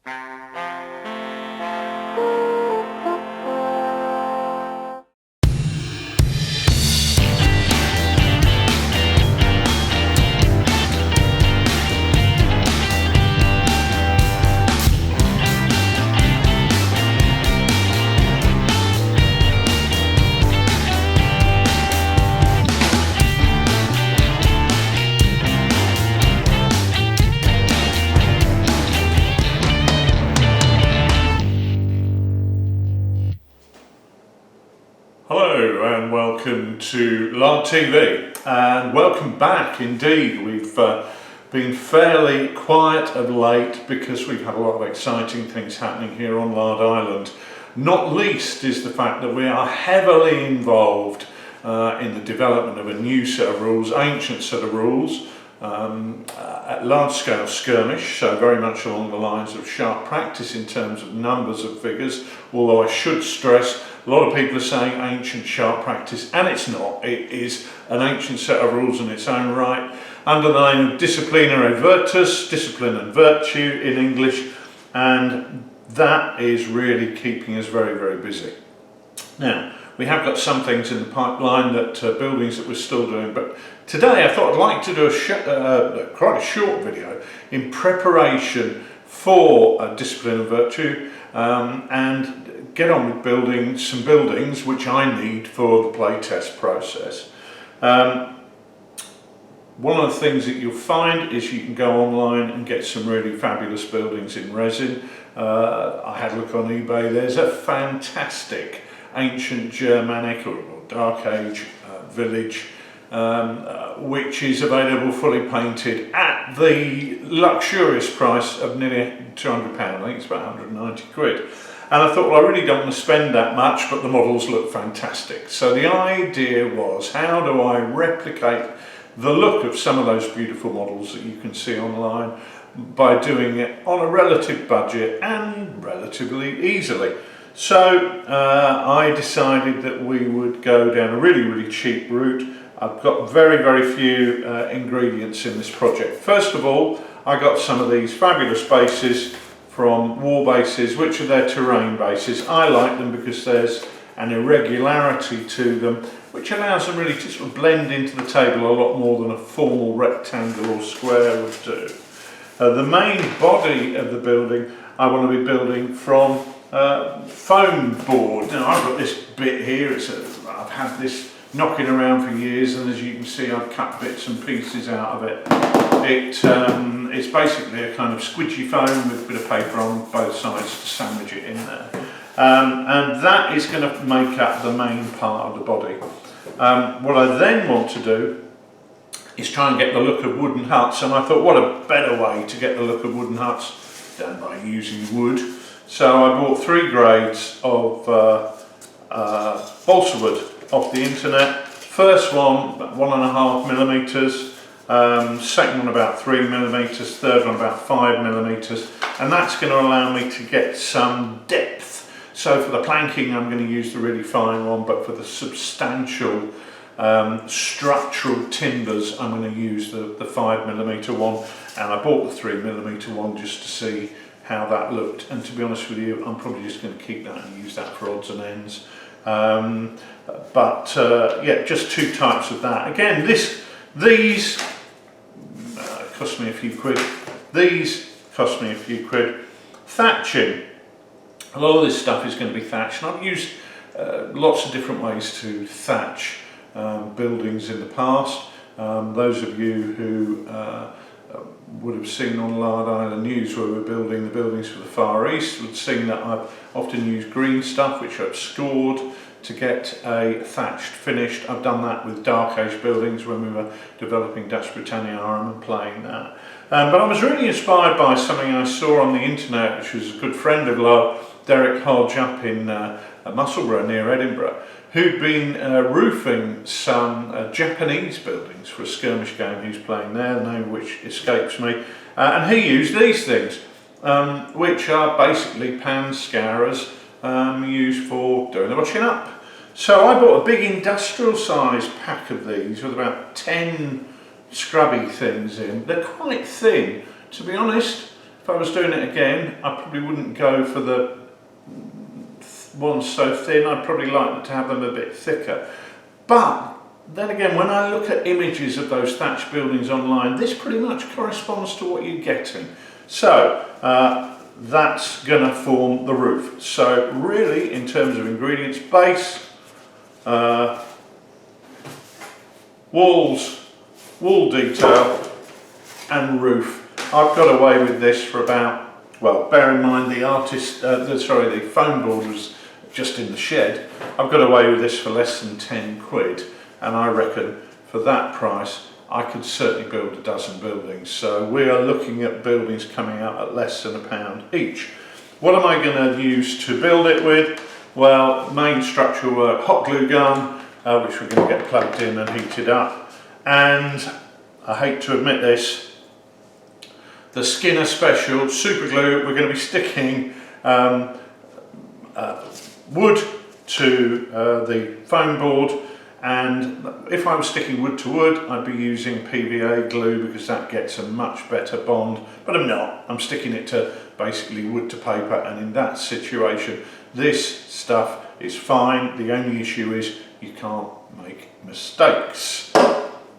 Hello and welcome to Lard TV, and welcome back indeed. We've been fairly quiet of late because we've had a lot of exciting things happening here on Lard Island. Not least is the fact that we are heavily involved in the development of a new set of rules, ancient set of rules, at large scale skirmish, so very much along the lines of sharp practice in terms of numbers of figures, although I should stress a lot of people are saying ancient sharp practice, and it's not. It is an ancient set of rules in its own right, under the name of Disciplina e Virtus, discipline and virtue in English, and that is really keeping us very, very busy. Now, we have got some things in the pipeline, that buildings that we're still doing, but today I thought I'd like to do quite a short video in preparation for Discipline and Virtue, and get on with building some buildings which I need for the playtest process. One of the things that you'll find is you can go online and get some really fabulous buildings in resin. I had a look on eBay. There's a fantastic ancient Germanic or Dark Age village which is available fully painted at the luxurious price of nearly £200. I think it's about 190 quid. And I thought, well, I really don't want to spend that much, but the models look fantastic. So the idea was, how do I replicate the look of some of those beautiful models that you can see online by doing it on a relative budget and relatively easily? So I decided that we would go down a really, really cheap route. I've got very, very few ingredients in this project. First of all, I got some of these fabulous bases from war bases, which are their terrain bases. I like them because there's an irregularity to them, which allows them really to sort of blend into the table a lot more than a formal rectangle or square would do. The main body of the building I want to be building from foam board. Now I've got this bit here, I've had this knocking around for years, and as you can see I've cut bits and pieces out of it. It's basically a kind of squidgy foam with a bit of paper on both sides to sandwich it in there. And that is going to make up the main part of the body. What I then want to do is try and get the look of wooden huts, and I thought, what a better way to get the look of wooden huts than by using wood. So I bought 3 grades of balsa wood off the internet. First one, about 1.5 millimeters. Second one about 3 millimeters, third one about 5 millimeters, and that's going to allow me to get some depth. So for the planking I'm going to use the really fine one, but for the substantial structural timbers I'm going to use the 5 millimeter one, and I bought the 3 millimeter one just to see how that looked, and to be honest with you, I'm probably just going to keep that and use that for odds and ends. Yeah, just 2 types of that. Again, these cost me a few quid. These cost me a few quid. Thatching. A lot of this stuff is going to be thatched, and I've used lots of different ways to thatch buildings in the past. Those of you who would have seen on Lard Island News where we're building the buildings for the Far East would have seen that I've often used green stuff which I've scored to get a thatched finished. I've done that with Dark Age buildings when we were developing Dutch Britannia Arm and playing that. But I was really inspired by something I saw on the internet, which was a good friend of Lard, Derek Hodge, up in Musselburgh near Edinburgh, who'd been roofing some Japanese buildings for a skirmish game he was playing there, the name of which escapes me, and he used these things, which are basically pan scourers used for doing the washing up. So I bought a big industrial size pack of these with about 10 scrubby things in. They're quite thin, to be honest. If I was doing it again, I probably wouldn't go for the ones so thin. I'd probably like to have them a bit thicker. But then again, when I look at images of those thatched buildings online, this pretty much corresponds to what you're getting. So that's going to form the roof. So really, in terms of ingredients, base, walls, wall detail and roof. I've got away with this for about, well, bear in mind the the foam board was just in the shed. I've got away with this for less than 10 quid, and I reckon for that price I could certainly build a dozen buildings. So we are looking at buildings coming out at less than £1 each. What am I going to use to build it with? Well, main structural work, hot glue gun, which we're going to get plugged in and heated up, and I hate to admit this, the Skinner Special super glue. We're going to be sticking wood to the foam board, and if I was sticking wood to wood, I'd be using PVA glue because that gets a much better bond, but I'm not. I'm sticking it to basically wood to paper, and in that situation this stuff is fine. The only issue is you can't make mistakes,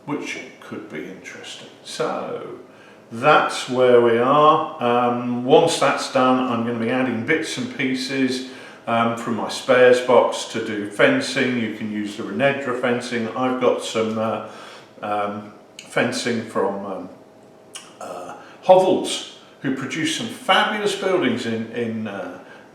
which could be interesting. So that's where we are. Once that's done, I'm going to be adding bits and pieces from my spares box to do fencing. You can use the Renedra fencing. I've got some fencing from Hovels, who produce some fabulous buildings in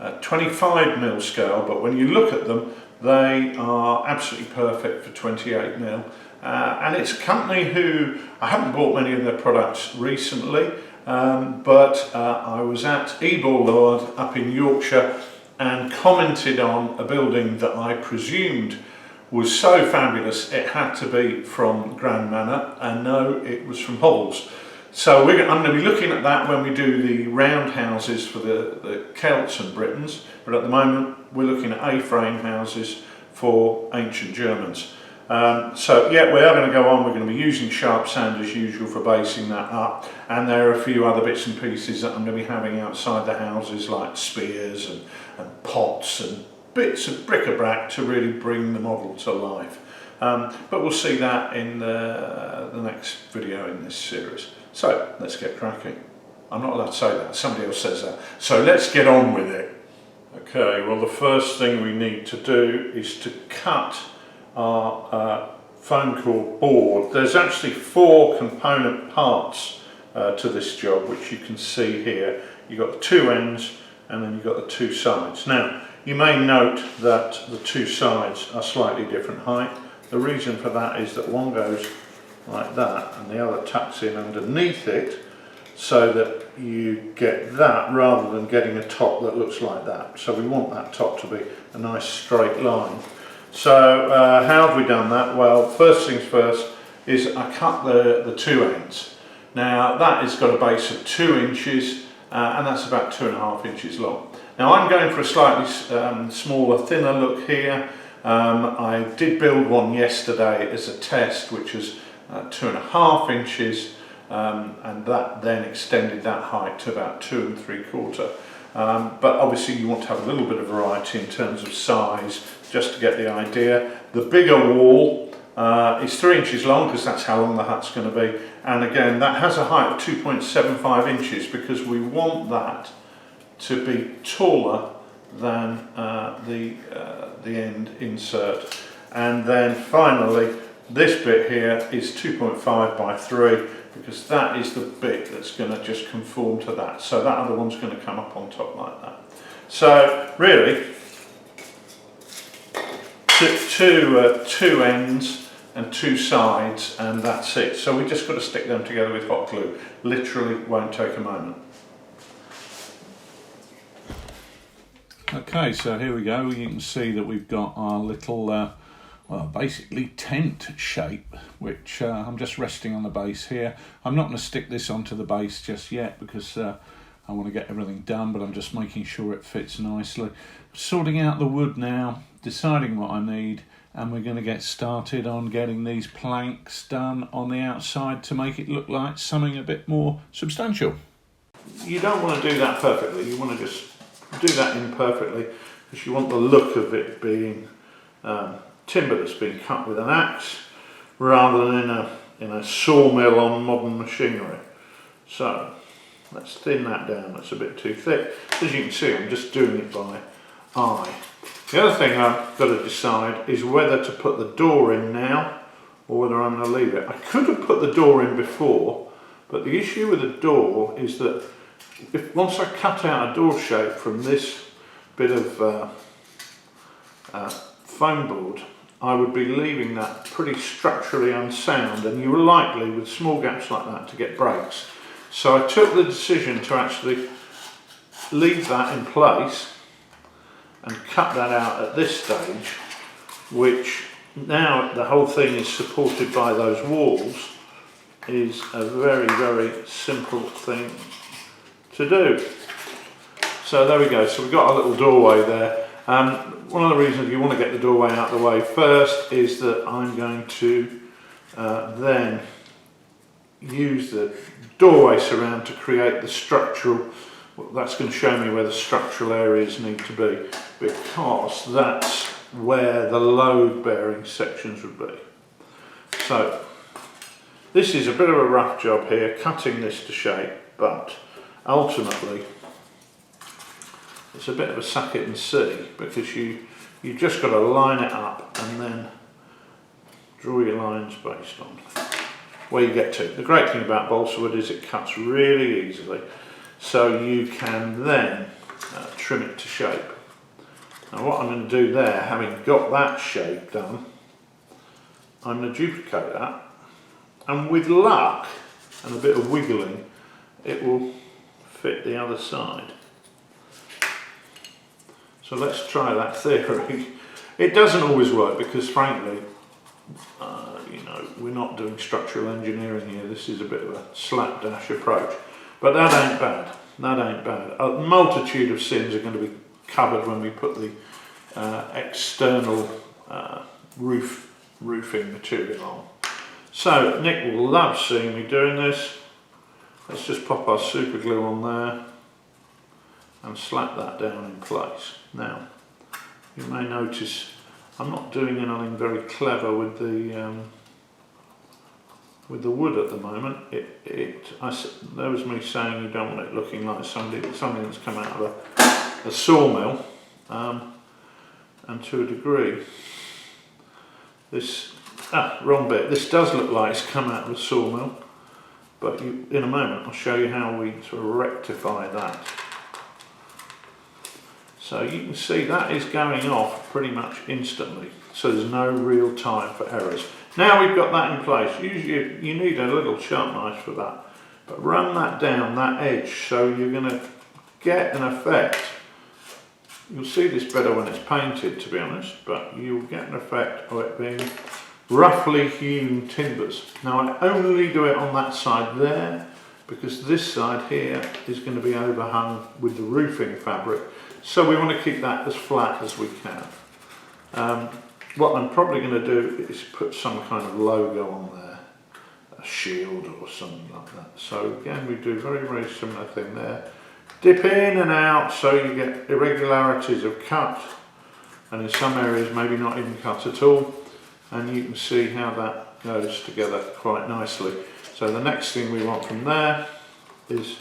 25mm scale, but when you look at them, they are absolutely perfect for 28mm. And it's a company who, I haven't bought many of their products recently, but I was at Lard up in Yorkshire and commented on a building that I presumed was so fabulous it had to be from Grand Manor, and no, it was from Hovels. So I'm going to be looking at that when we do the round houses for the Celts and Britons, but at the moment we're looking at A-frame houses for ancient Germans. So yeah, we are going to go on. We're going to be using sharp sand as usual for basing that up, and there are a few other bits and pieces that I'm going to be having outside the houses, like spears and pots and bits of bric-a-brac to really bring the model to life. But we'll see that in the next video in this series. So let's get cracking. I'm not allowed to say that, somebody else says that. So let's get on with it. Okay, well the first thing we need to do is to cut our foam core board. There's actually 4 component parts to this job, which you can see here. You've got the 2 ends and then you've got the 2 sides. Now you may note that the 2 sides are slightly different height. The reason for that is that one goes like that and the other tucks in underneath it, so that you get that rather than getting a top that looks like that. So we want that top to be a nice straight line. So how have we done that? Well, first things first is I cut the 2 ends. Now that has got a base of 2 inches and that's about 2.5 inches long. Now I'm going for a slightly smaller, thinner look here. I did build one yesterday as a test, which was 2.5 inches, and that then extended that height to about 2 3/4. But obviously you want to have a little bit of variety in terms of size, just to get the idea. The bigger wall is 3 inches long, because that's how long the hut's going to be, and again that has a height of 2.75 inches because we want that to be taller than the end insert. And then finally this bit here is 2.5 by 3, because that is the bit that's going to just conform to that. So that other one's going to come up on top like that. So really, two ends and 2 sides, and that's it. So we just got to stick them together with hot glue. Literally won't take a moment. Okay, so here we go. You can see that we've got our little well, basically tent shape, which I'm just resting on the base here. I'm not going to stick this onto the base just yet because I want to get everything done, but I'm just making sure it fits nicely. Sorting out the wood now, deciding what I need, and we're going to get started on getting these planks done on the outside to make it look like something a bit more substantial. you don't want to do that perfectly, you want to just do that imperfectly, because you want the look of it being timber that's been cut with an axe rather than in a sawmill on modern machinery. So let's thin that down, that's a bit too thick. As you can see, I'm just doing it by eye. The other thing I've got to decide is whether to put the door in now or whether I'm going to leave it. I could have put the door in before, but the issue with the door is that once I cut out a door shape from this bit of foam board, I would be leaving that pretty structurally unsound, and you were likely with small gaps like that to get breaks. So I took the decision to actually leave that in place and cut that out at this stage, which now the whole thing is supported by those walls, is a very, very simple thing to do. So there we go, so we've got a little doorway there. One of the reasons you want to get the doorway out of the way first is that I'm going to then use the doorway surround to create the structural, that's going to show me where the structural areas need to be, because that's where the load bearing sections would be. So this is a bit of a rough job here, cutting this to shape, but ultimately it's a bit of a suck it and see, because you've just got to line it up and then draw your lines based on where you get to. The great thing about balsa wood is it cuts really easily, so you can then trim it to shape. Now what I'm going to do there, having got that shape done, I'm going to duplicate that, and with luck and a bit of wiggling it will fit the other side. So let's try that theory. It doesn't always work because frankly, you know, we're not doing structural engineering here. This is a bit of a slapdash approach, but that ain't bad. That ain't bad. A multitude of sins are going to be covered when we put the external roofing material on. So Nick will love seeing me doing this. Let's just pop our super glue on there and slap that down in place. Now, you may notice I'm not doing anything very clever with the wood at the moment. There was me saying you don't want it looking like something that's come out of a sawmill, and to a degree, wrong bit. This does look like it's come out of a sawmill, but in a moment I'll show you how we sort of rectify that. So you can see that is going off pretty much instantly, so there's no real time for errors. Now we've got that in place, usually you need a little sharp knife for that, but run that down that edge so you're going to get an effect. You'll see this better when it's painted, to be honest, but you'll get an effect of it being roughly hewn timbers. Now I only do it on that side there because this side here is going to be overhung with the roofing fabric, so we want to keep that as flat as we can. What I'm probably going to do is put some kind of logo on there, a shield or something like that. So again, we do a very, very similar thing there. Dip in and out so you get irregularities of cut, and in some areas maybe not even cut at all, and you can see how that goes together quite nicely. So the next thing we want from there is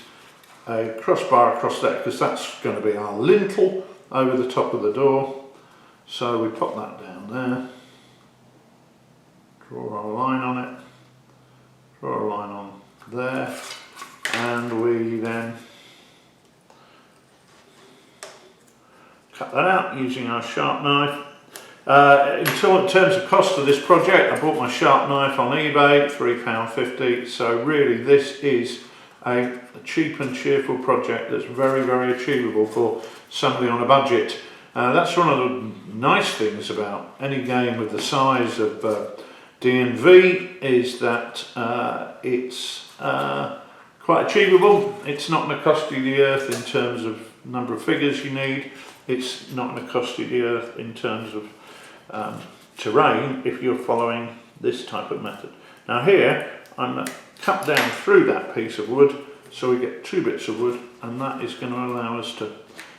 a crossbar across there, because that's going to be our lintel over the top of the door. So we pop that down there, draw our line on it, draw a line on there, and we then cut that out using our sharp knife. In terms of cost of this project, I bought my sharp knife on eBay, £3.50, so really this is a cheap and cheerful project that's very, very achievable for somebody on a budget. That's one of the nice things about any game with the size of D&V, is that it's quite achievable. It's not going to cost you the earth in terms of number of figures you need. It's not going to cost you the earth in terms of terrain if you're following this type of method. Now here I'm going to cut down through that piece of wood So we get 2 bits of wood, and that is going to allow us to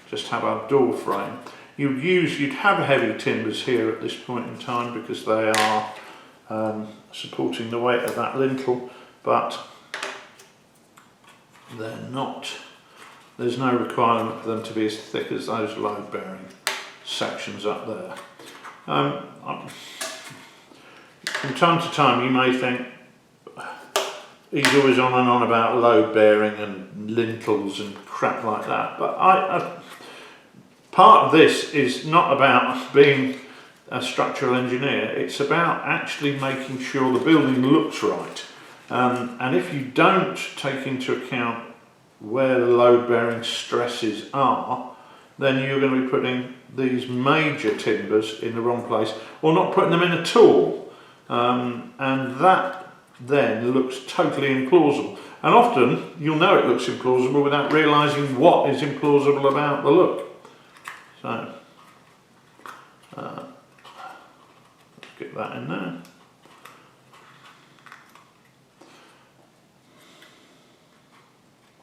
just have our door frame. You'd have heavy timbers here at this point in time because they are supporting the weight of that lintel, but they're not. There's no requirement for them to be as thick as those load bearing sections up there. From time to time you may think he's always on and on about load bearing and lintels and crap like that, but part of this is not about being a structural engineer, it's about actually making sure the building looks right. And if you don't take into account where the load bearing stresses are, then you're going to be putting these major timbers in the wrong place, or not putting them in at all. And that then looks totally implausible. And often you'll know it looks implausible without realising what is implausible about the look. So, let's get that in there.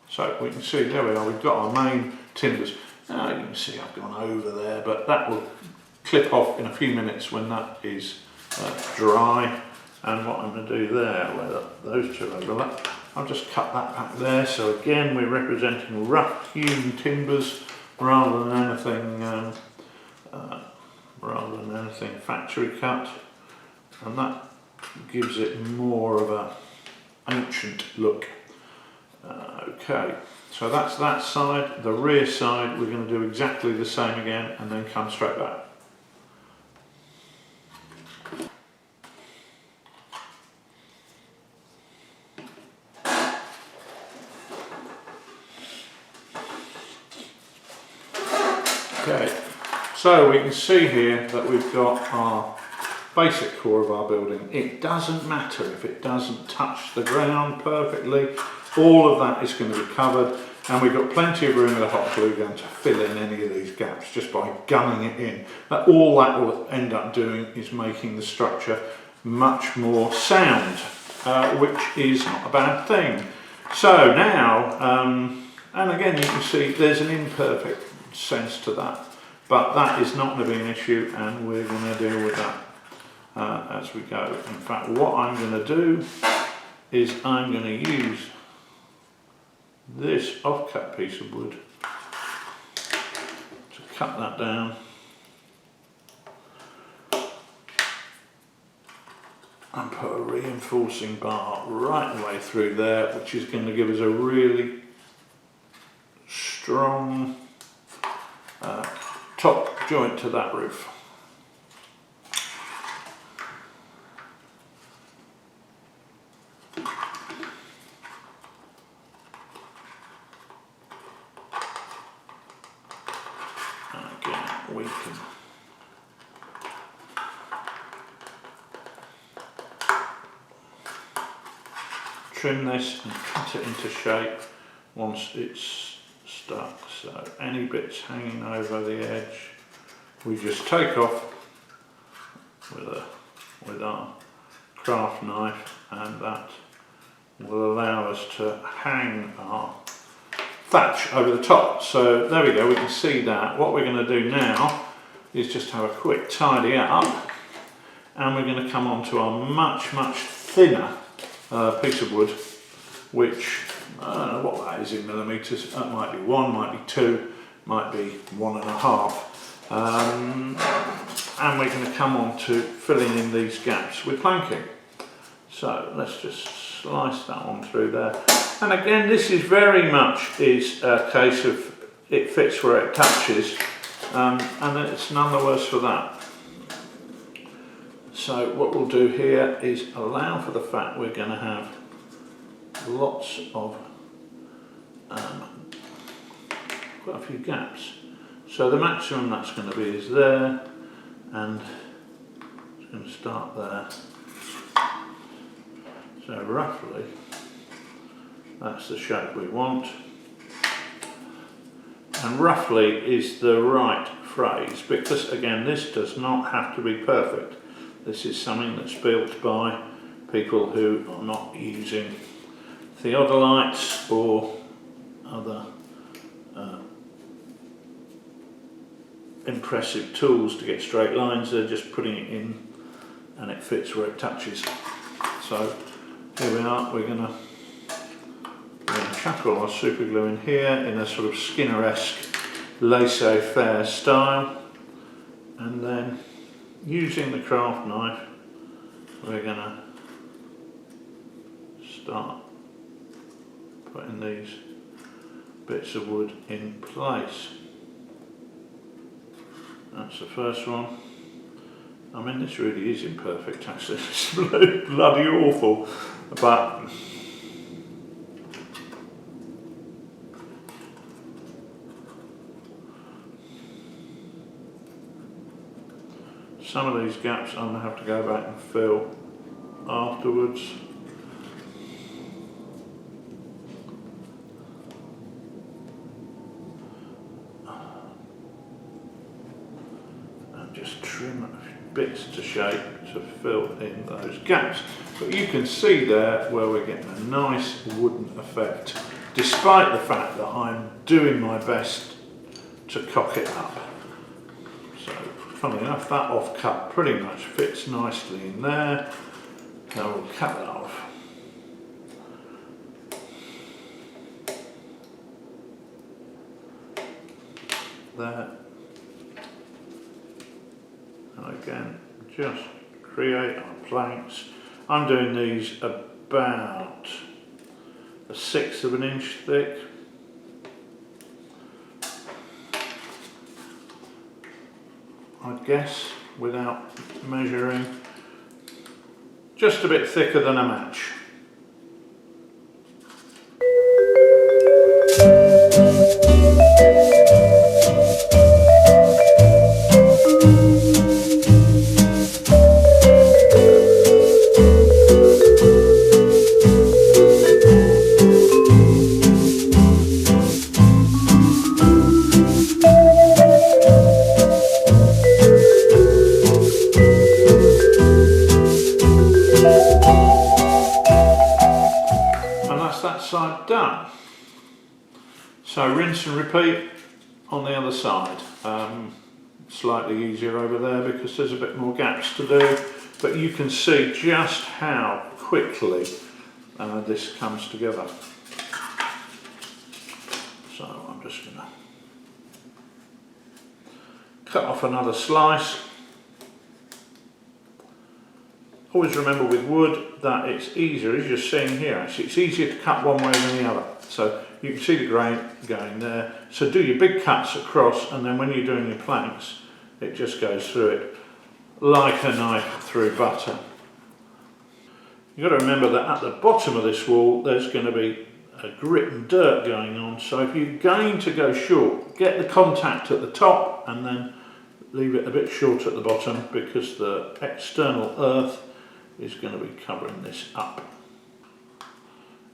So we can see, there we are, we've got our main timbers. Now you can see I've gone over there, but that will clip off in a few minutes when that is dry. And what I'm going to do there, where those two overlap, I'll just cut that back there. So again, we're representing rough hewn timbers rather than anything factory cut, and that gives it more of a ancient look. Okay, so that's that side. The rear side we're going to do exactly the same again and then come straight back. Okay, so we can see here that we've got our basic core of our building. It doesn't matter if it doesn't touch the ground perfectly, all of that is going to be covered, and we've got plenty of room with a hot glue gun to fill in any of these gaps just by gunning it in. But all that will end up doing is making the structure much more sound, which is not a bad thing. So now, and again you can see there's an imperfect sense to that, but that is not going to be an issue, and we're going to deal with that as we go. In fact, what I'm going to do is I'm going to use this off-cut piece of wood to cut that down and put a reinforcing bar right the way through there, which is going to give us a really strong top joint to that roof. We can trim this and cut it into shape once it's stuck. So any bits hanging over the edge we just take off with our craft knife, and that will allow us to hang our thatch over the top. So there we go, we can see that. What we're going to do now is just have a quick tidy up, and we're going to come on to our much thinner piece of wood, which I don't know what that is in millimetres. That might be 1, might be 2, might be 1.5, and we're going to come on to filling in these gaps with planking. So let's just slice that one through there. And again, this is very much a case of it fits where it touches, and it's none the worse for that. So what we'll do here is allow for the fact we're going to have lots of quite a few gaps. So the maximum that's going to be is there, and it's going to start there. So roughly that's the shape we want, and roughly is the right phrase, because again this does not have to be perfect. This is something that's built by people who are not using theodolites or other impressive tools to get straight lines. They're just putting it in and it fits where it touches. So here we are, we're going to chuck all our super glue in here in a sort of Skinner-esque laissez-faire style, and then using the craft knife we're going to start putting these bits of wood in place. That's the first one. I mean, this really is imperfect actually, it's bloody awful, but some of these gaps I'm going to have to go back and fill afterwards. And just trim bits to shape to fill in those gaps. But you can see there where we're getting a nice wooden effect, despite the fact that I'm doing my best to cock it up. So, funnily enough, that offcut pretty much fits nicely in there. Now we'll cut that off. There. And again, just create our planks. I'm doing these about 1/6 of an inch thick. I'd guess, without measuring, just a bit thicker than a match. Side done. So rinse and repeat on the other side. Slightly easier over there because there's a bit more gaps to do, but you can see just how quickly this comes together. So I'm just going to cut off another slice. Always remember with wood that it's easier, as you're seeing here actually, it's easier to cut one way than the other. So you can see the grain going there. So do your big cuts across, and then when you're doing your planks, it just goes through it like a knife through butter. You've got to remember that at the bottom of this wall there's going to be a grit and dirt going on. So if you're going to go short, get the contact at the top and then leave it a bit short at the bottom, because the external earth is going to be covering this up,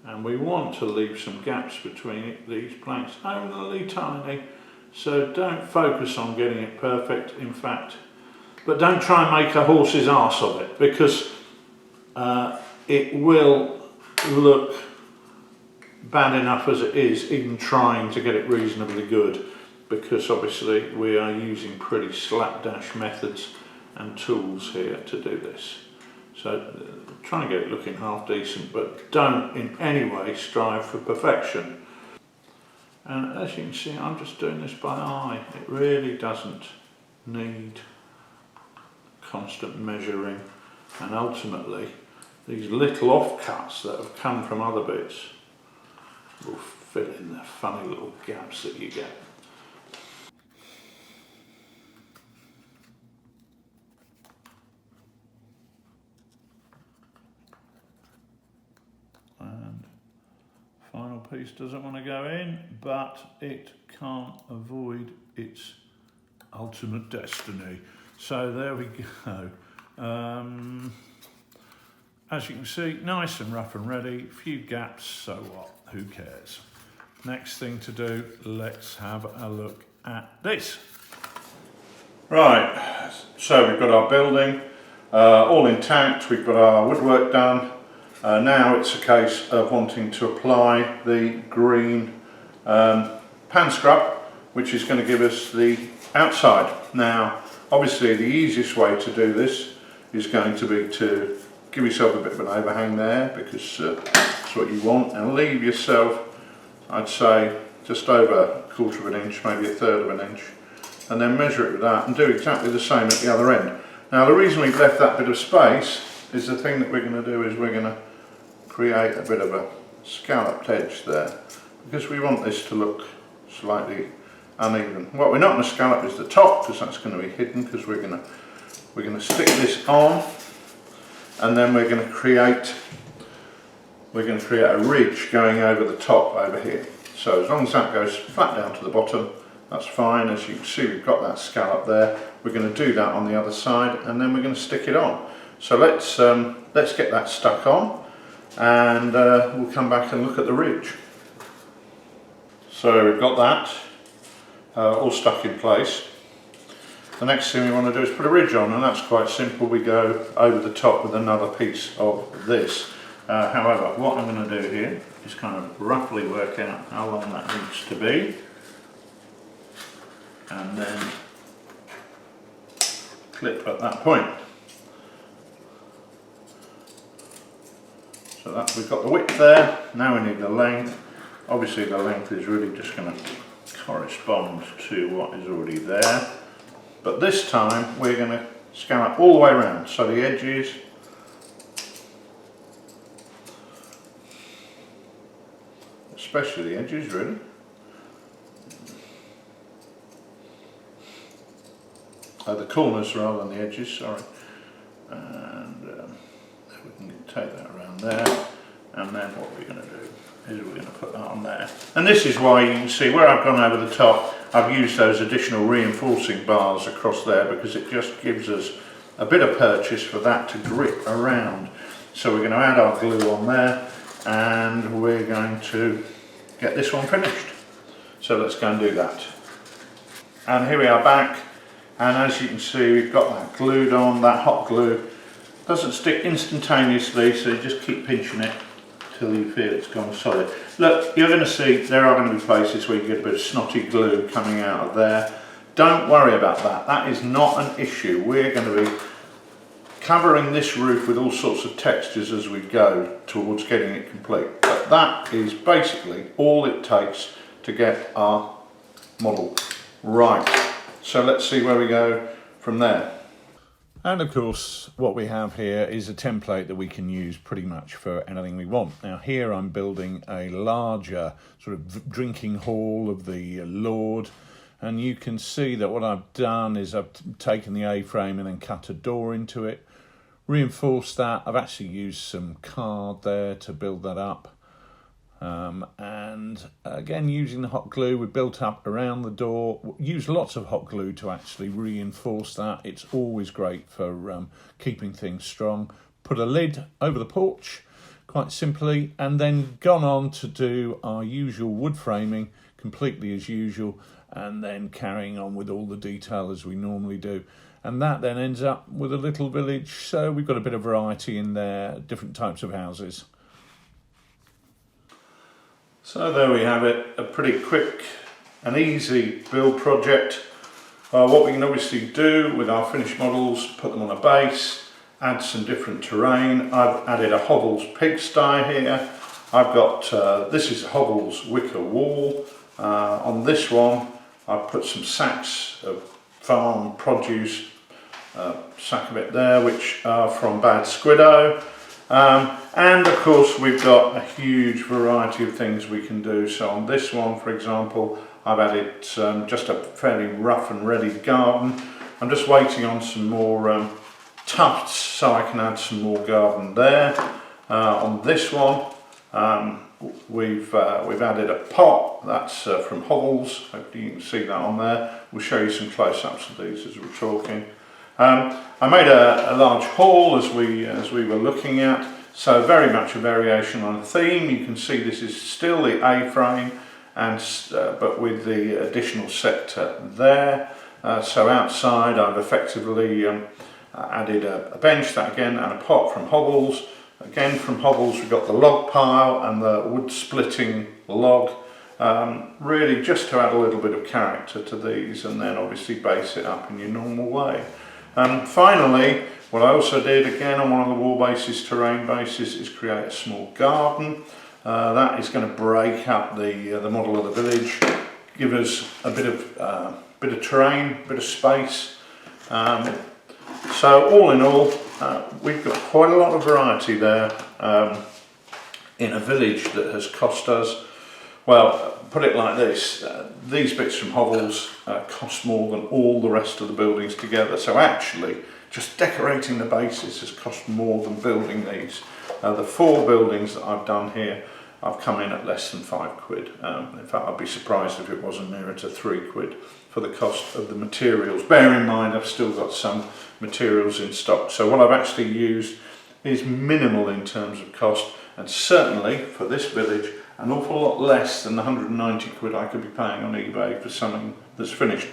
and we want to leave some gaps between these planks, only tiny, so don't focus on getting it perfect, in fact, but don't try and make a horse's arse of it, because it will look bad enough as it is, even trying to get it reasonably good, because obviously we are using pretty slapdash methods and tools here to do this. So try and get it looking half decent, but don't in any way strive for perfection. And as you can see, I'm just doing this by eye. It really doesn't need constant measuring, and ultimately these little offcuts that have come from other bits will fill in the funny little gaps that you get. And final piece doesn't want to go in, but it can't avoid its ultimate destiny. So there we go. As you can see, nice and rough and ready, few gaps, so what, who cares? Next thing to do, let's have a look at this. Right, so we've got our building all intact, we've got our woodwork done. Now it's a case of wanting to apply the green pan scrub, which is going to give us the outside. Now obviously the easiest way to do this is going to be to give yourself a bit of an overhang there, because that's what you want, and leave yourself, I'd say, just over 1/4 of an inch, maybe 1/3 of an inch, and then measure it with that and do exactly the same at the other end. Now the reason we've left that bit of space is the thing that we're going to do is we're going to create a bit of a scalloped edge there, because we want this to look slightly uneven. What we're not going to scallop is the top, because that's going to be hidden, because we're going to stick this on, and then we're going to create a ridge going over the top over here. So as long as that goes flat down to the bottom, that's fine. As you can see, we've got that scallop there. We're going to do that on the other side, and then we're going to stick it on. So let's get that stuck on, and we'll come back and look at the ridge. So we've got that all stuck in place. The next thing we want to do is put a ridge on, and that's quite simple. We go over the top with another piece of this. However, what I'm going to do here is kind of roughly work out how long that needs to be, and then clip at that point. So that we've got the width there. Now we need the length. Obviously the length is really just going to correspond to what is already there, but this time we're going to scallop all the way around, so the edges, especially the edges really, the corners rather than the edges, sorry, and we can take that around there, and then what we're going to do is we're going to put that on there. And this is why you can see where I've gone over the top, I've used those additional reinforcing bars across there, because it just gives us a bit of purchase for that to grip around. So we're going to add our glue on there, and we're going to get this one finished. So let's go and do that. And here we are back, and as you can see, we've got that glued on. That hot glue doesn't stick instantaneously, so you just keep pinching it till you feel it's gone solid. Look, you're going to see there are going to be places where you get a bit of snotty glue coming out of there. Don't worry about that. That is not an issue. We're going to be covering this roof with all sorts of textures as we go towards getting it complete. But that is basically all it takes to get our model right. So let's see where we go from there. And of course, what we have here is a template that we can use pretty much for anything we want. Now here I'm building a larger sort of drinking hall of the Lord, and you can see that what I've done is I've taken the A-frame and then cut a door into it, reinforced that. I've actually used some card there to build that up. And again, using the hot glue, we built up around the door. Use lots of hot glue to actually reinforce that. It's always great for keeping things strong. Put a lid over the porch, quite simply, and then gone on to do our usual wood framing, completely as usual, and then carrying on with all the detail as we normally do. And that then ends up with a little village, so we've got a bit of variety in there, different types of houses. So there we have it, a pretty quick and easy build project. What we can obviously do with our finished models, put them on a base, add some different terrain. I've added a Hovels pigsty here. I've got, this is a Hovels wicker wall. On this one, I've put some sacks of farm produce, sack of it there, which are from Bad Squiddo. And of course we've got a huge variety of things we can do. So on this one, for example, I've added just a fairly rough and ready garden. I'm just waiting on some more tufts so I can add some more garden there. On this one, we've added a pot that's from Hovels. Hopefully you can see that on there. We'll show you some close-ups of these as we're talking. I made a large hall as we were looking at, so very much a variation on a theme. You can see this is still the A-frame, and but with the additional sector there. So outside I've effectively added a bench, that again, and a pot from Hovels. Again from Hovels we've got the log pile and the wood splitting log, really just to add a little bit of character to these, and then obviously base it up in your normal way. Finally, what I also did again on one of the wall bases, terrain bases, is create a small garden. That is going to break up the model of the village, give us a bit of terrain, a bit of space. So all in all, we've got quite a lot of variety there in a village that has cost us, well, put it like this, these bits from hovels cost more than all the rest of the buildings together. So actually, just decorating the bases has cost more than building these. The 4 buildings that I've done here, I've come in at less than £5. In fact, I'd be surprised if it wasn't nearer to £3 for the cost of the materials. Bear in mind, I've still got some materials in stock. So what I've actually used is minimal in terms of cost, and certainly for this village, an awful lot less than the £190 I could be paying on eBay for something that's finished.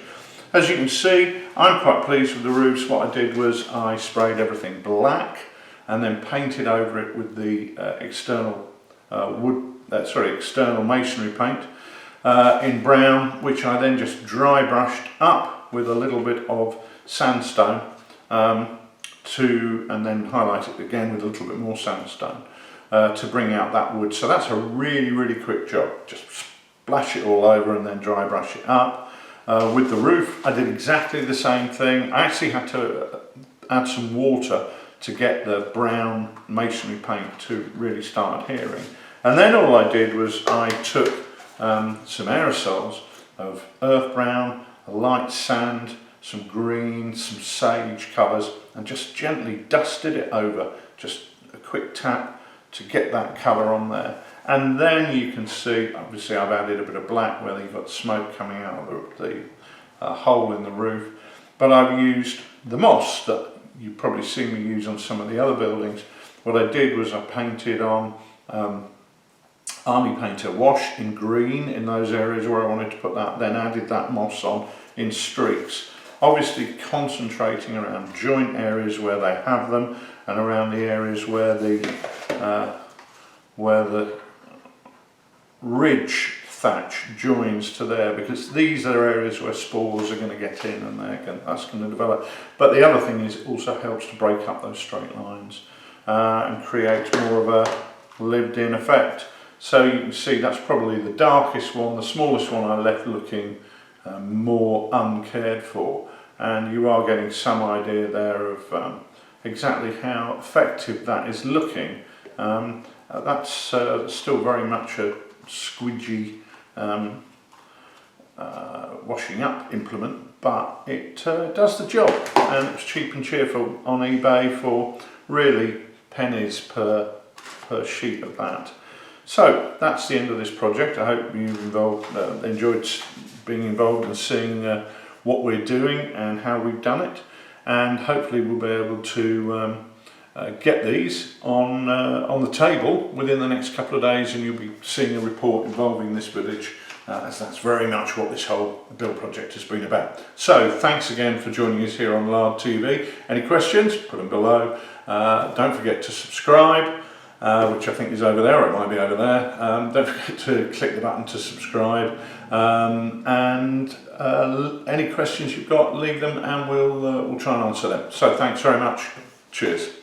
As you can see, I'm quite pleased with the roofs. What I did was I sprayed everything black and then painted over it with the external external masonry paint in brown, which I then just dry brushed up with a little bit of sandstone and then highlight it again with a little bit more sandstone to bring out that wood. So that's a really quick job. Just splash it all over and then dry brush it up. With the roof, I did exactly the same thing. I actually had to add some water to get the brown masonry paint to really start adhering. And then all I did was I took some aerosols of earth brown, a light sand, some green, some sage colours, and just gently dusted it over, just a quick tap to get that colour on there. And then you can see, obviously I've added a bit of black where you've got smoke coming out of the hole in the roof, but I've used the moss that you've probably seen me use on some of the other buildings. What I did was I painted on Army Painter wash in green in those areas where I wanted to put that, then added that moss on in streaks. Obviously concentrating around joint areas where they have them, and around the areas where the ridge thatch joins to there, because these are areas where spores are going to get in and that's going to develop. But the other thing is it also helps to break up those straight lines and create more of a lived-in effect. So you can see that's probably the darkest one. The smallest one I left looking more uncared for, and you are getting some idea there of exactly how effective that is looking. That's still very much a squidgy washing up implement, but it does the job, and it's cheap and cheerful on eBay for really pennies per sheet of that. So that's the end of this project. I hope you've enjoyed being involved and seeing what we're doing and how we've done it, and hopefully we'll be able to get these on the table within the next couple of days, and you'll be seeing a report involving this village, as that's very much what this whole build project has been about. So thanks again for joining us here on Lard TV. Any questions, put them below. Don't forget to subscribe, which I think is over there, or it might be over there. Don't forget to click the button to subscribe, and any questions you've got, leave them and we'll try and answer them. So thanks very much. Cheers.